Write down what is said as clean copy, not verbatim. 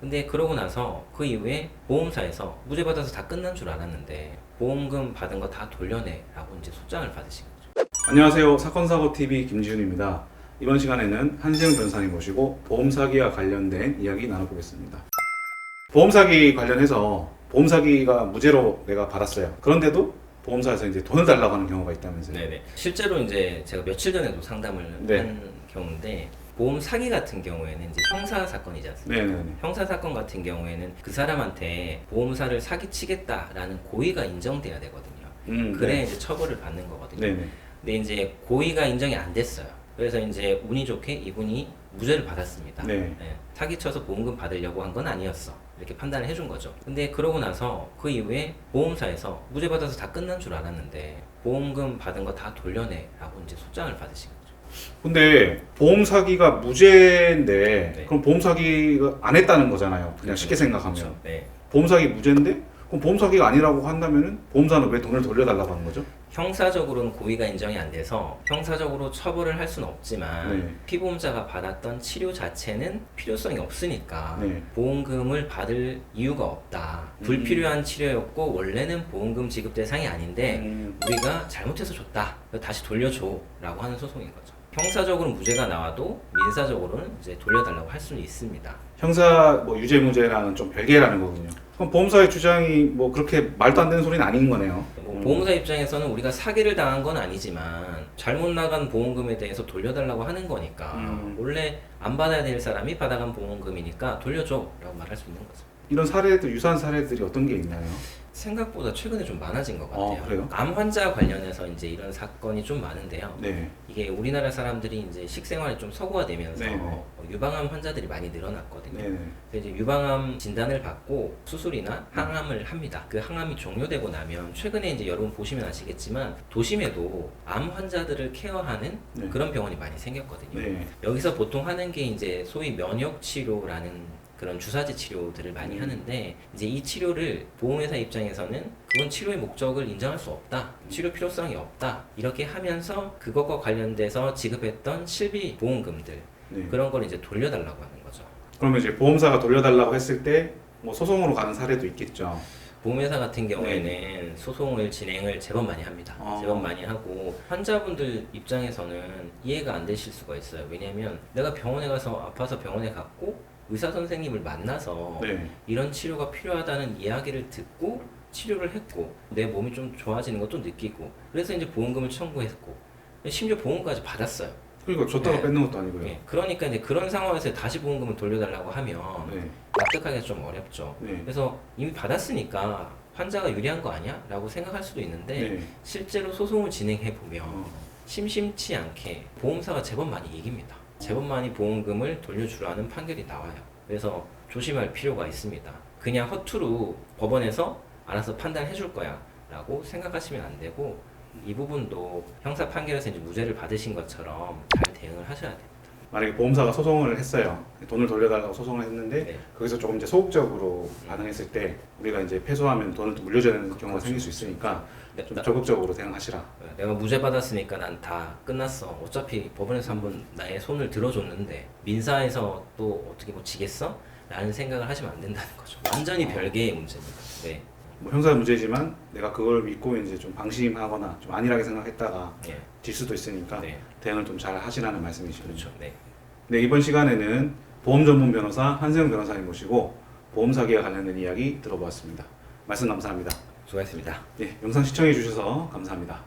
근데 그러고 나서 그 이후에 보험사에서 무죄 받아서 다 끝난 줄 알았는데 보험금 받은 거 다 돌려내라고 이제 소장을 받으신 거죠. 안녕하세요. 사건사고TV 김지훈입니다. 이번 시간에는 한세영 변호사님 모시고 보험사기와 관련된 이야기 나눠보겠습니다. 보험사기 관련해서 보험사기가 무죄로 내가 받았어요. 그런데도 보험사에서 이제 돈을 달라고 하는 경우가 있다면서요? 네네. 실제로 이제 제가 며칠 전에도 상담을 한 경우인데 보험 사기 같은 경우에는 이제 형사 사건이지 않습니까? 네네네. 형사 사건 같은 경우에는 그 사람한테 보험사를 사기치겠다라는 고의가 인정돼야 되거든요. 그래야 이제 처벌을 받는 거거든요. 네네. 근데 이제 고의가 인정이 안 됐어요. 그래서 이제 운이 좋게 이분이 무죄를 받았습니다. 네. 사기쳐서 보험금 받으려고 한 건 아니었어. 이렇게 판단을 해준 거죠. 근데 그러고 나서 그 이후에 보험사에서 무죄 받아서 다 끝난 줄 알았는데 보험금 받은 거 다 돌려내라고 이제 소장을 받으신 거죠. 근데 보험 사기가 무죄인데 네. 그럼 보험 사기가 안 했다는 거잖아요. 그냥 쉽게 생각하면. 그렇죠. 네. 보험 사기 무죄인데 그럼 보험 사기가 아니라고 한다면은 보험사는 왜 돈을 돌려달라고 하는 거죠? 형사적으로는 고의가 인정이 안 돼서 형사적으로 처벌을 할 수는 없지만 네. 피보험자가 받았던 치료 자체는 필요성이 없으니까 네. 보험금을 받을 이유가 없다. 불필요한 치료였고 원래는 보험금 지급 대상이 아닌데 우리가 잘못해서 줬다. 다시 돌려줘라고 하는 소송인 거죠. 형사적으로는 무죄가 나와도 민사적으로는 이제 돌려달라고 할 수는 있습니다. 형사 뭐 유죄 무죄랑은 좀 별개라는 거군요. 그럼 보험사의 주장이 뭐 그렇게 말도 안 되는 소리는 아닌 거네요. 뭐 보험사 입장에서는 우리가 사기를 당한 건 아니지만 잘못 나간 보험금에 대해서 돌려달라고 하는 거니까 원래 안 받아야 될 사람이 받아간 보험금이니까 돌려줘라고 말할 수 있는 거죠. 이런 사례들, 유사한 사례들이 어떤 게 있나요? 생각보다 최근에 좀 많아진 것 같아요. 그래요? 암 환자 관련해서 이제 이런 사건이 좀 많은데요. 네. 이게 우리나라 사람들이 이제 식생활이 좀 서구화되면서 네네. 유방암 환자들이 많이 늘어났거든요. 네네. 그래서 이제 유방암 진단을 받고 수술이나 항암을 합니다. 그 항암이 종료되고 나면 최근에 이제 여러분 보시면 아시겠지만 도심에도 암 환자들을 케어하는 네. 그런 병원이 많이 생겼거든요. 네. 여기서 보통 하는 게 이제 소위 면역 치료라는 그런 주사제 치료들을 많이 하는데 이제 이 치료를 보험회사 입장에서는 그건 치료의 목적을 인정할 수 없다. 치료 필요성이 없다. 이렇게 하면서 그것과 관련돼서 지급했던 실비 보험금들 네. 그런 걸 이제 돌려달라고 하는 거죠. 그러면 이제 보험사가 돌려달라고 했을 때 뭐 소송으로 가는 사례도 있겠죠. 보험회사 같은 경우에는 소송을 진행을 제법 많이 합니다. 제법 많이 하고 환자분들 입장에서는 이해가 안 되실 수가 있어요. 왜냐하면 내가 병원에 가서 아파서 병원에 갔고 의사 선생님을 만나서 네. 이런 치료가 필요하다는 이야기를 듣고 치료를 했고 내 몸이 좀 좋아지는 것도 느끼고 그래서 이제 보험금을 청구했고 심지어 보험까지 받았어요. 그러니까 줬다가 네. 뺏는 것도 아니고요. 예, 그러니까 이제 그런 상황에서 다시 보험금을 돌려달라고 하면 네. 납득하기가 좀 어렵죠. 네. 그래서 이미 받았으니까 환자가 유리한 거 아니야? 라고 생각할 수도 있는데 네. 실제로 소송을 진행해 보면 심심치 않게 보험사가 제법 많이 이깁니다. 제법 많이 보험금을 돌려주라는 판결이 나와요. 그래서 조심할 필요가 있습니다. 그냥 허투루 법원에서 알아서 판단해 줄 거야 라고 생각하시면 안 되고 이 부분도 형사 판결에서 이제 무죄를 받으신 것처럼 잘 대응을 하셔야 됩니다. 만약에 보험사가 소송을 했어요. 돈을 돌려달라고 소송을 했는데 네. 거기서 조금 이제 소극적으로 반응했을 때 우리가 이제 패소하면 돈을 또 물려줘야 되는 경우가 그렇죠. 생길 수 있으니까 네, 좀 적극적으로 대응하시라. 내가 무죄 받았으니까 난 다 끝났어. 어차피 법원에서 한번 나의 손을 들어줬는데 민사에서 또 어떻게 뭐 지겠어? 라는 생각을 하시면 안 된다는 거죠. 완전히 별개의 문제입니다. 네. 뭐 형사 문제지만 내가 그걸 믿고 이제 좀 방심하거나 좀 안일하게 생각했다가 예. 질 수도 있으니까 네. 대응을 좀 잘 하시라는 말씀이시죠. 그렇죠. 네. 네, 이번 시간에는 보험 전문 변호사 한세영 변호사님 모시고 보험 사기와 관련된 이야기 들어보았습니다. 말씀 감사합니다. 수고하셨습니다. 네, 영상 시청해 주셔서 감사합니다.